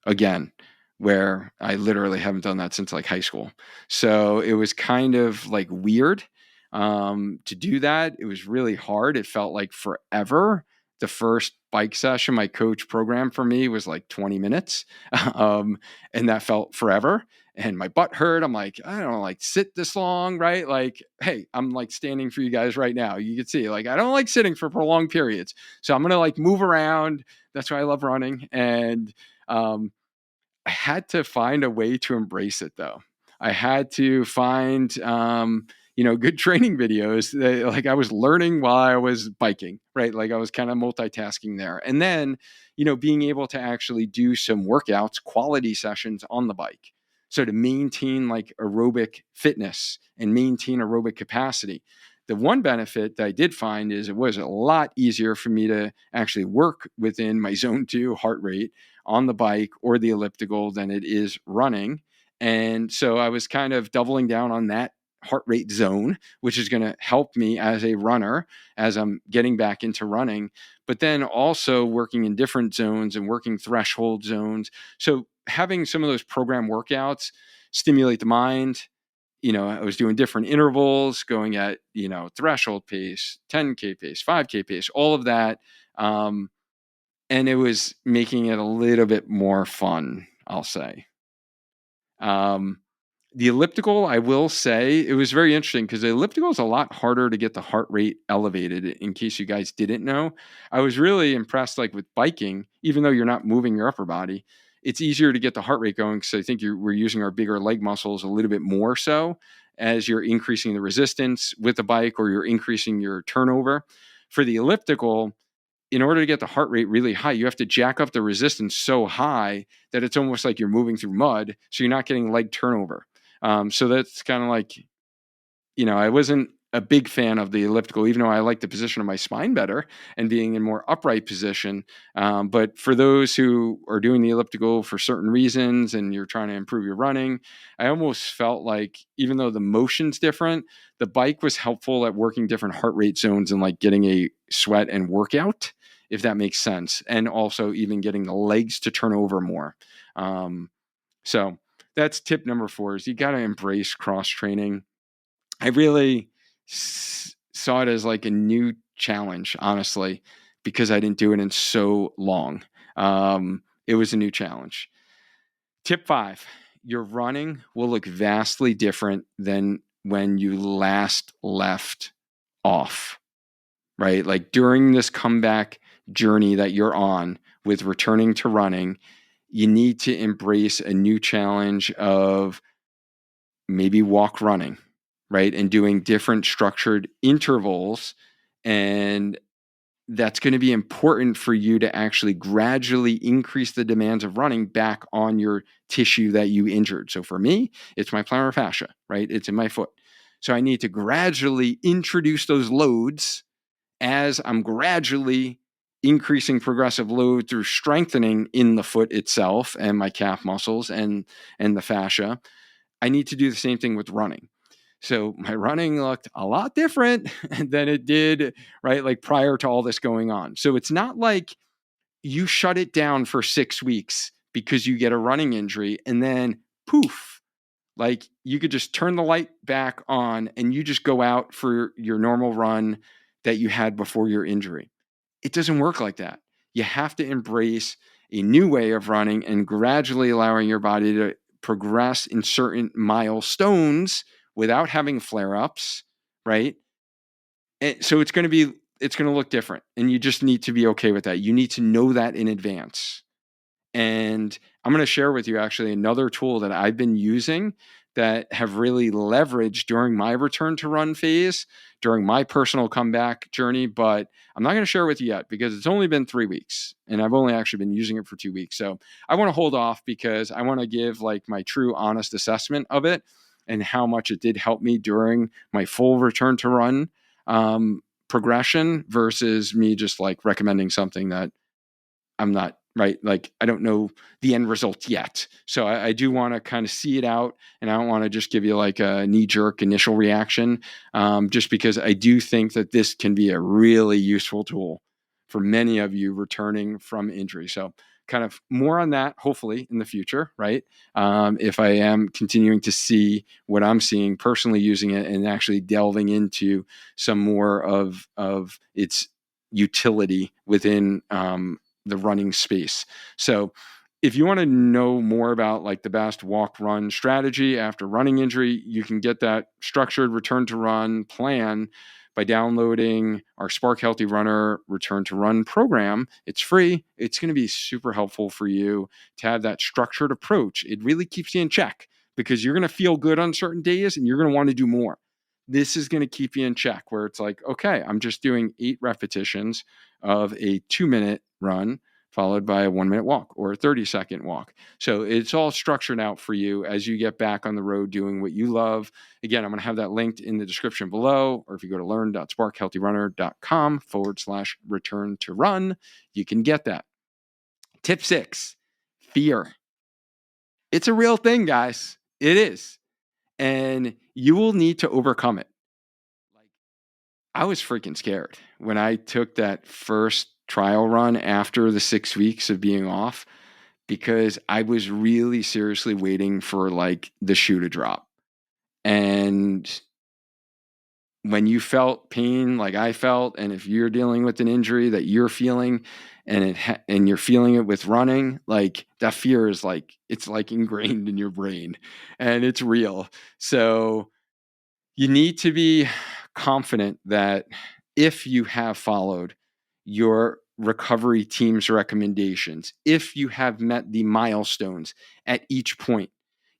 again, where I literally haven't done that since high school. So it was kind of weird to do that. It was really hard. It felt like forever. The first bike session my coach programmed for me was 20 minutes. And that felt forever. And my butt hurt. I'm I don't sit this long, right? Hey, I'm standing for you guys right now. You can see, I don't like sitting for prolonged periods. So I'm going to move around. That's why I love running. And I had to find a way to embrace it, though. I had to find, good training videos that, I was learning while I was biking, right? I was kind of multitasking there. And then, being able to actually do some workouts, quality sessions on the bike. So to maintain aerobic fitness and maintain aerobic capacity. The one benefit that I did find is it was a lot easier for me to actually work within my zone 2 heart rate on the bike or the elliptical than it is running. And so I was kind of doubling down on that heart rate zone, which is going to help me as a runner as I'm getting back into running, but then also working in different zones and working threshold zones. So having some of those program workouts stimulate the mind. I was doing different intervals, going at, threshold pace, 10K pace, 5K pace, all of that. And it was making it a little bit more fun, I'll say. The elliptical, I will say, it was very interesting because the elliptical is a lot harder to get the heart rate elevated, in case you guys didn't know. I was really impressed, like with biking, even though you're not moving your upper body, it's easier to get the heart rate going because I think we're using our bigger leg muscles a little bit more so as you're increasing the resistance with the bike or you're increasing your turnover. For the elliptical, in order to get the heart rate really high, you have to jack up the resistance so high that it's almost like you're moving through mud. So you're not getting leg turnover. So that's kind of like, I wasn't a big fan of the elliptical, even though I like the position of my spine better and being in more upright position. But for those who are doing the elliptical for certain reasons and you're trying to improve your running, I almost felt like even though the motion's different, the bike was helpful at working different heart rate zones and like getting a sweat and workout, if that makes sense. And also even getting the legs to turn over more. So that's tip number 4 is you got to embrace cross training. I really saw it as like a new challenge, honestly, because I didn't do it in so long. It was a new challenge. Tip 5, your running will look vastly different than when you last left off, right? Like during this comeback journey that you're on with returning to running, you need to embrace a new challenge of maybe walk running, right? And doing different structured intervals. And that's going to be important for you to actually gradually increase the demands of running back on your tissue that you injured. So for me, it's my plantar fascia, right? It's in my foot. So I need to gradually introduce those loads as I'm gradually increasing progressive load through strengthening in the foot itself and my calf muscles and the fascia. I need to do the same thing with running. So my running looked a lot different than it did, right? Like prior to all this going on. So it's not like you shut it down for 6 weeks because you get a running injury and then poof, like you could just turn the light back on and you just go out for your normal run that you had before your injury. It doesn't work like that. You have to embrace a new way of running and gradually allowing your body to progress in certain milestones without having flare-ups, right? And so it's going to look different, and you just need to be okay with that. You need to know that in advance. And I'm going to share with you actually another tool that I've been using that have really leveraged during my return to run phase, during my personal comeback journey. But I'm not going to share with you yet because it's only been 3 weeks and I've only actually been using it for 2 weeks. So I want to hold off because I want to give like my true honest assessment of it and how much it did help me during my full return to run progression versus me just like recommending something that I'm not right. Like I don't know the end result yet. So I do want to kind of see it out, and I don't want to just give you like a knee jerk initial reaction, just because I do think that this can be a really useful tool for many of you returning from injury. So kind of more on that, hopefully in the future, right? If I am continuing to see what I'm seeing personally using it and actually delving into some more of its utility within the running space. So if you want to know more about like the best walk run strategy after running injury, you can get that structured return to run plan by downloading our Spark Healthy Runner Return to Run program. It's free. It's going to be super helpful for you to have that structured approach. It really keeps you in check because you're going to feel good on certain days and you're going to want to do more. This is going to keep you in check where it's like, okay, I'm just doing 8 repetitions of a 2-minute run followed by a 1-minute walk or a 30-second walk. So it's all structured out for you as you get back on the road doing what you love. Again, I'm going to have that linked in the description below, or if you go to learn.sparkhealthyrunner.com/return to run, you can get that. Tip 6, fear. It's a real thing, guys. It is. and you will need to overcome it. Like, I was freaking scared when I took that first trial run after the 6 weeks of being off, because I was really seriously waiting for like the shoe to drop. And when you felt pain like I felt, and if you're dealing with an injury that you're feeling, and you're feeling it with running, like that fear is like, it's like ingrained in your brain, and it's real. So you need to be confident that if you have followed your recovery team's recommendations, if you have met the milestones at each point,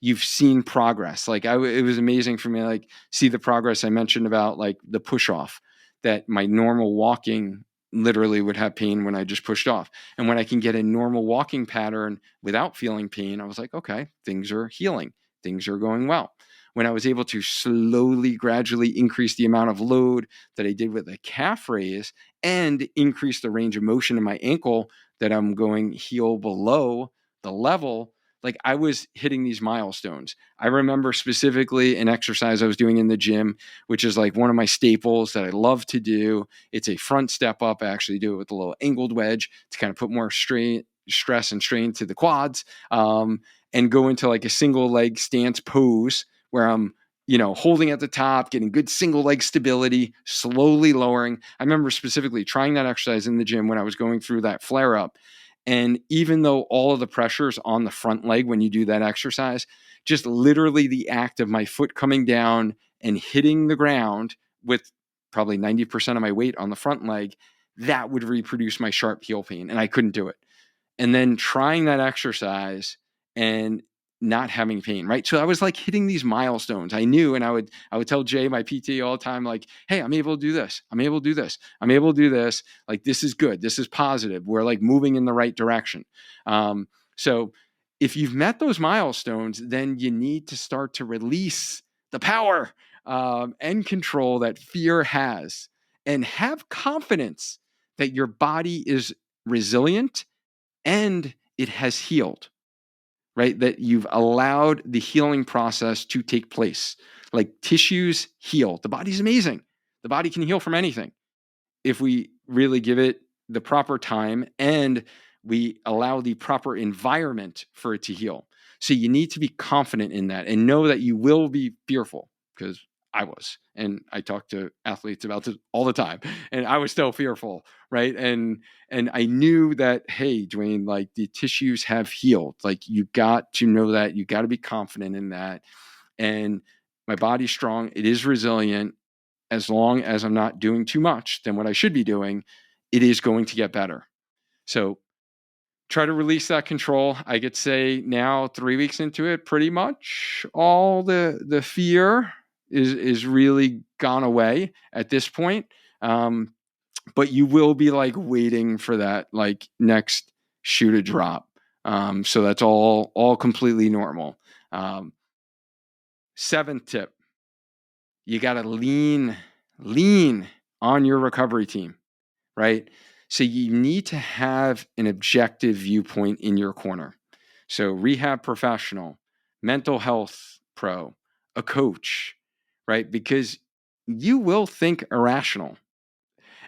you've seen progress. Like it was amazing for me, like see the progress I mentioned about like the push off, that my normal walking literally would have pain when I just pushed off. And when I can get a normal walking pattern without feeling pain, I was like, okay, things are healing. Things are going well. When I was able to slowly, gradually increase the amount of load that I did with a calf raise and increase the range of motion in my ankle, that I'm going heel below the level, like I was hitting these milestones. I remember specifically an exercise I was doing in the gym, which is like one of my staples that I love to do. It's a front step up. I actually do it with a little angled wedge to kind of put more stress and strain to the quads, and go into like a single leg stance pose where I'm, holding at the top, getting good single leg stability, slowly lowering. I remember specifically trying that exercise in the gym when I was going through that flare up. And even though all of the pressure is on the front leg when you do that exercise, just literally the act of my foot coming down and hitting the ground with probably 90% of my weight on the front leg, that would reproduce my sharp heel pain. And I couldn't do it. And then trying that exercise and not having pain, right? So I was like hitting these milestones. I knew, and I would tell Jay, my PT, all the time, like, hey, I'm able to do this. I'm able to do this. I'm able to do this. Like, this is good. This is positive. We're like moving in the right direction. So if you've met those milestones, then you need to start to release the power, and control that fear has, and have confidence that your body is resilient and it has healed, right? That you've allowed the healing process to take place. Like tissues heal. The body's amazing. The body can heal from anything if we really give it the proper time and we allow the proper environment for it to heal. So you need to be confident in that and know that you will be fearful, because I was, and I talk to athletes about this all the time, and I was still fearful, right? And I knew that, hey, Duane, like the tissues have healed. Like you got to know that, you got to be confident in that. And my body's strong, it is resilient. As long as I'm not doing too much than what I should be doing, it is going to get better. So try to release that control. I could say now, 3 weeks into it, pretty much all the fear is really gone away at this point. But you will be like waiting for that like next shoe to drop. So that's all completely normal. Um, Seventh tip: you got to lean on your recovery team, right? So you need to have an objective viewpoint in your corner. So rehab professional, mental health pro, a coach, right? Because you will think irrational.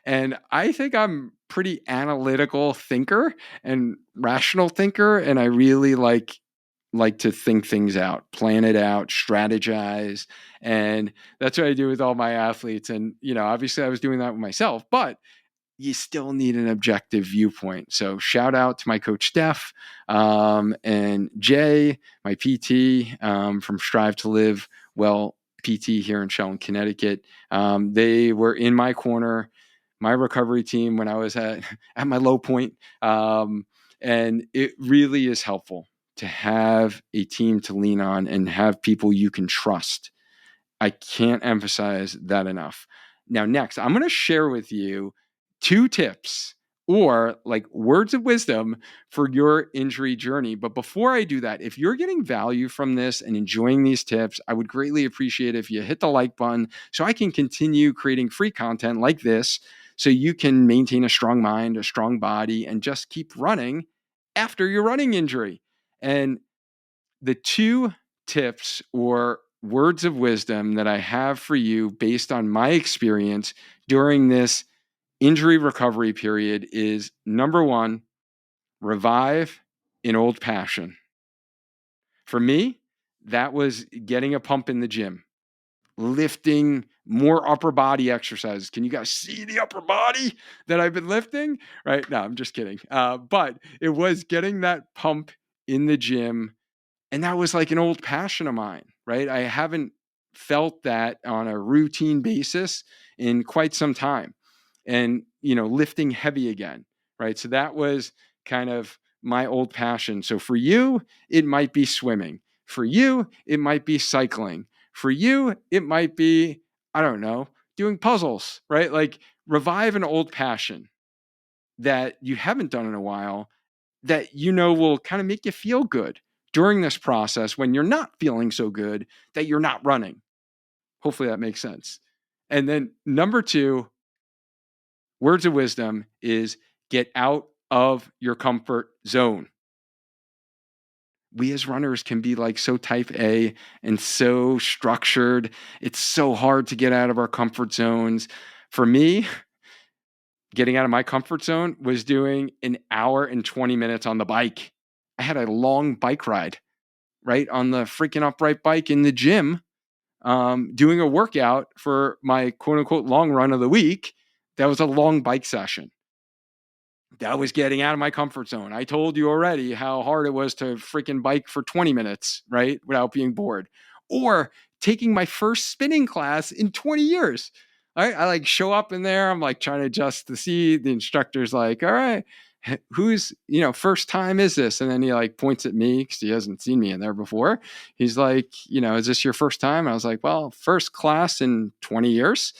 And I think I'm pretty analytical thinker and rational thinker, and I really like to think things out, plan it out, strategize. And that's what I do with all my athletes. And, obviously I was doing that with myself, but you still need an objective viewpoint. So shout out to my coach, Steph, and Jay, my PT, from Strive to Live Well PT here in Shelton, Connecticut. They were in my corner, my recovery team, when I was at my low point. And it really is helpful to have a team to lean on and have people you can trust. I can't emphasize that enough. Now, next, I'm going to share with you 2 tips or like words of wisdom for your injury journey. But before I do that, if you're getting value from this and enjoying these tips, I would greatly appreciate if you hit the like button so I can continue creating free content like this, so you can maintain a strong mind, a strong body, and just keep running after your running injury. And the 2 tips or words of wisdom that I have for you based on my experience during this injury recovery period is number one, revive an old passion. For me, that was getting a pump in the gym, lifting more upper body exercises. Can you guys see the upper body that I've been lifting? Right? No, I'm just kidding. But it was getting that pump in the gym. And that was like an old passion of mine, right? I haven't felt that on a routine basis in quite some time. And, lifting heavy again, right? So that was kind of my old passion. So for you, it might be swimming. For you, it might be cycling. For you, it might be, I don't know, doing puzzles, right? Like revive an old passion that you haven't done in a while that will kind of make you feel good during this process when you're not feeling so good that you're not running. Hopefully that makes sense. And then number two, words of wisdom is get out of your comfort zone. We as runners can be like so type A and so structured. It's so hard to get out of our comfort zones. For me, getting out of my comfort zone was doing an hour and 20 minutes on the bike. I had a long bike ride, right, on the freaking upright bike in the gym, doing a workout for my quote unquote long run of the week. That was a long bike session. That was getting out of my comfort zone. I told you already how hard it was to freaking bike for 20 minutes, right, without being bored. Or taking my first spinning class in 20 years. I like show up in there. I'm like trying to adjust the seat. The instructor's like, all right, whose, first time is this? And then he like points at me because he hasn't seen me in there before. He's like, is this your first time? I was like, well, first class in 20 years.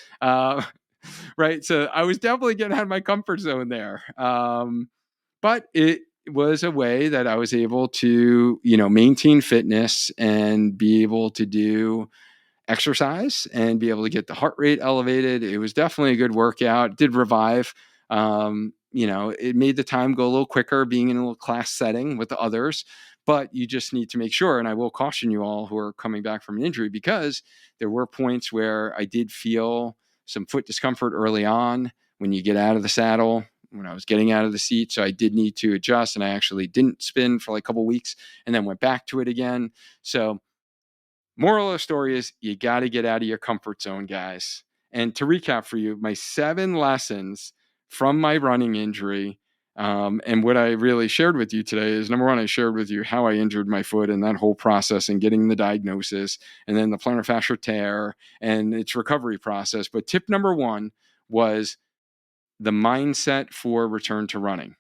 Right. So I was definitely getting out of my comfort zone there. But it was a way that I was able to, maintain fitness and be able to do exercise and be able to get the heart rate elevated. It was definitely a good workout. It did revive. It made the time go a little quicker being in a little class setting with the others. But you just need to make sure, and I will caution you all who are coming back from an injury, because there were points where I did feel some foot discomfort early on when you get out of the saddle, when I was getting out of the seat. So I did need to adjust, and I actually didn't spin for like a couple of weeks and then went back to it again. So moral of the story is you got to get out of your comfort zone, guys. And to recap for you, my 7 lessons from my running injury, and what I really shared with you today is, number one, I shared with you how I injured my foot and that whole process and getting the diagnosis, and then the plantar fascia tear and its recovery process. But tip number 1 was the mindset for return to running.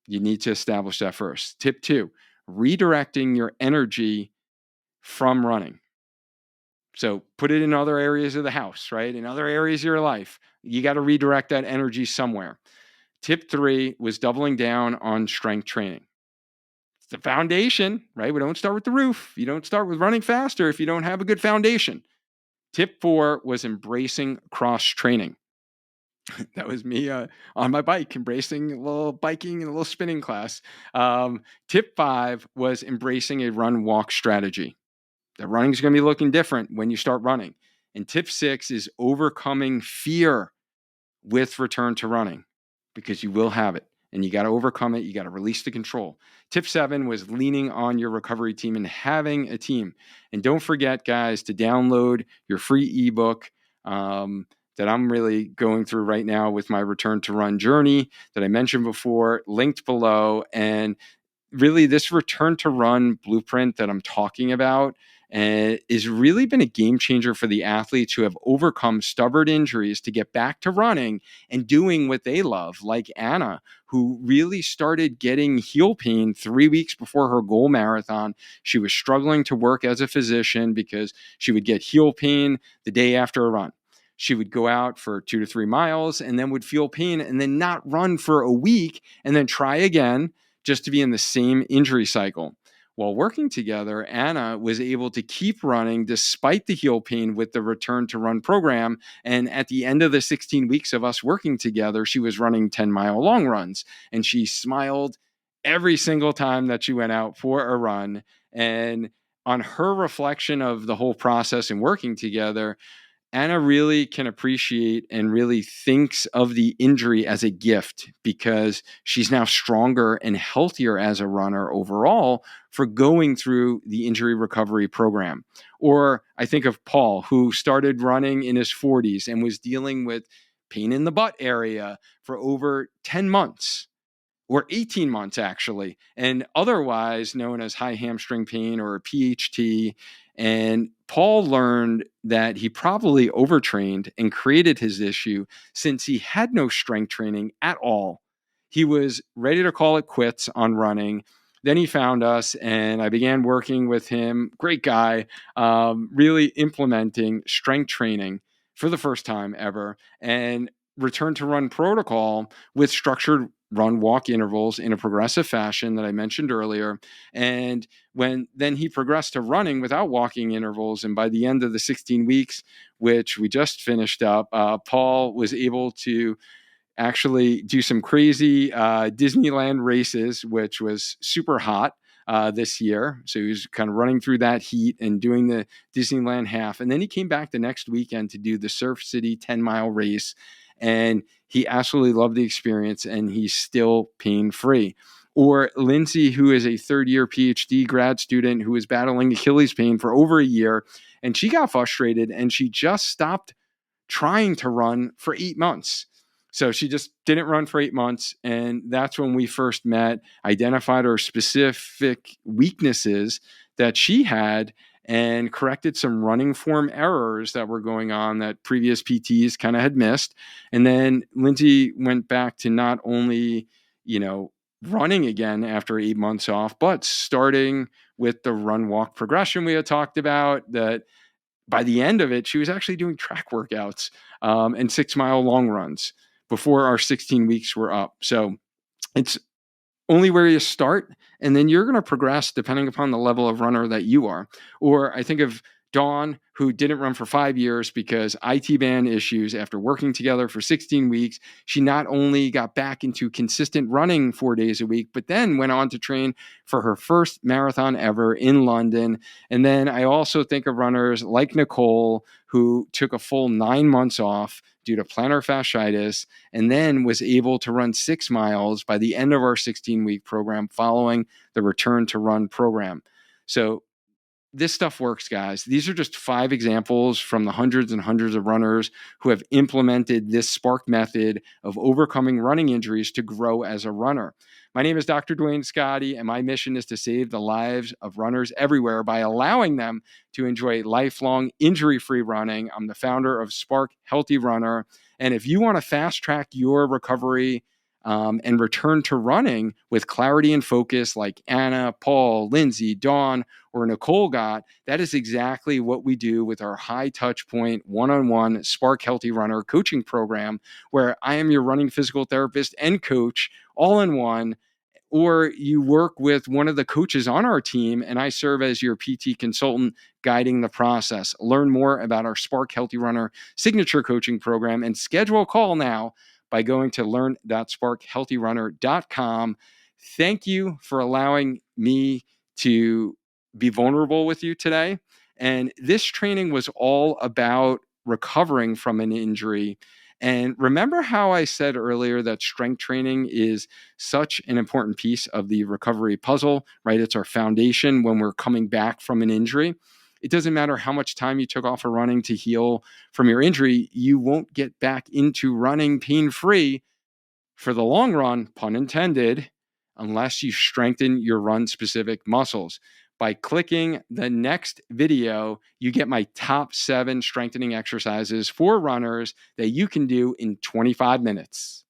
You need to establish that first. Tip 2, redirecting your energy from running. So put it in other areas of the house, right? In other areas of your life. You got to redirect that energy somewhere. Tip 3 was doubling down on strength training. It's the foundation, right? We don't start with the roof. You don't start with running faster if you don't have a good foundation. Tip 4 was embracing cross training. That was me on my bike, embracing a little biking and a little spinning class. Tip 5 was embracing a run walk strategy. The running is going to be looking different when you start running. And tip 6 is overcoming fear with return to running, because you will have it and you got to overcome it. You got to release the control. Tip 7 was leaning on your recovery team and having a team. And don't forget, guys, to download your free ebook that I'm really going through right now with my return to run journey that I mentioned before, linked below. And really, this return to run blueprint that I'm talking about has really been a game changer for the athletes who have overcome stubborn injuries to get back to running and doing what they love, like Anna, who really started getting heel pain 3 weeks before her goal marathon. She was struggling to work as a physician because she would get heel pain the day after a run. She would go out for 2 to 3 miles and then would feel pain and then not run for a week and then try again, just to be in the same injury cycle. While working together, Anna was able to keep running despite the heel pain with the Return to Run program. And at the end of the 16 weeks of us working together, she was running 10-mile long runs. And she smiled every single time that she went out for a run. And on her reflection of the whole process and working together, Anna really can appreciate and really thinks of the injury as a gift because she's now stronger and healthier as a runner overall for going through the injury recovery program. Or I think of Paul, who started running in his 40s and was dealing with pain in the butt area for over 10 months or 18 months actually, and otherwise known as high hamstring pain or PHT. And Paul learned that he probably overtrained and created his issue since he had no strength training at all. He was ready to call it quits on running. Then he found us, and I began working with him. Great guy, really implementing strength training for the first time ever, and return to run protocol with structured run walk intervals in a progressive fashion that I mentioned earlier. And when then he progressed to running without walking intervals. And by the end of the 16 weeks, which we just finished up, Paul was able to actually do some crazy Disneyland races, which was super hot this year. So he was kind of running through that heat and doing the Disneyland half. And then he came back the next weekend to do the Surf City 10-mile race. And he absolutely loved the experience, and he's still pain-free. Or Lindsay, who is a third-year PhD grad student who was battling Achilles pain for over a year, and she got frustrated, and she just stopped trying to run for 8 months. So she just didn't run for 8 months. And that's when we first met, identified her specific weaknesses that she had, and corrected some running form errors that were going on that previous PTs kind of had missed. And then Lindsay went back to not only, running again after 8 months off, but starting with the run walk progression we had talked about, that by the end of it, she was actually doing track workouts and 6-mile long runs before our 16 weeks were up. So it's only where you start, and then you're going to progress depending upon the level of runner that you are. Or I think of Dawn, who didn't run for 5 years because IT band issues. After working together for 16 weeks, she not only got back into consistent running 4 days a week, but then went on to train for her first marathon ever in London. And then I also think of runners like Nicole, who took a full 9 months off due to plantar fasciitis, and then was able to run 6 miles by the end of our 16-week program following the return to run program. So this stuff works, guys. These are just 5 examples from the hundreds and hundreds of runners who have implemented this Spark method of overcoming running injuries to grow as a runner. My name is Dr. Duane Scotti, and my mission is to save the lives of runners everywhere by allowing them to enjoy lifelong injury-free running. I'm the founder of Spark Healthy Runner. And if you want to fast track your recovery and return to running with clarity and focus like Anna, Paul, Lindsay, Dawn, or Nicole got, that is exactly what we do with our high touch point one-on-one Spark Healthy Runner coaching program, where I am your running physical therapist and coach all in one. Or you work with one of the coaches on our team, and I serve as your PT consultant guiding the process. Learn more about our Spark Healthy Runner signature coaching program and schedule a call now by going to learn.sparkhealthyrunner.com. Thank you for allowing me to be vulnerable with you today. And this training was all about recovering from an injury. And remember how I said earlier that strength training is such an important piece of the recovery puzzle, right? It's our foundation when we're coming back from an injury. It doesn't matter how much time you took off of running to heal from your injury, you won't get back into running pain-free for the long run, pun intended, unless you strengthen your run-specific muscles. By clicking the next video, you get my top 7 strengthening exercises for runners that you can do in 25 minutes.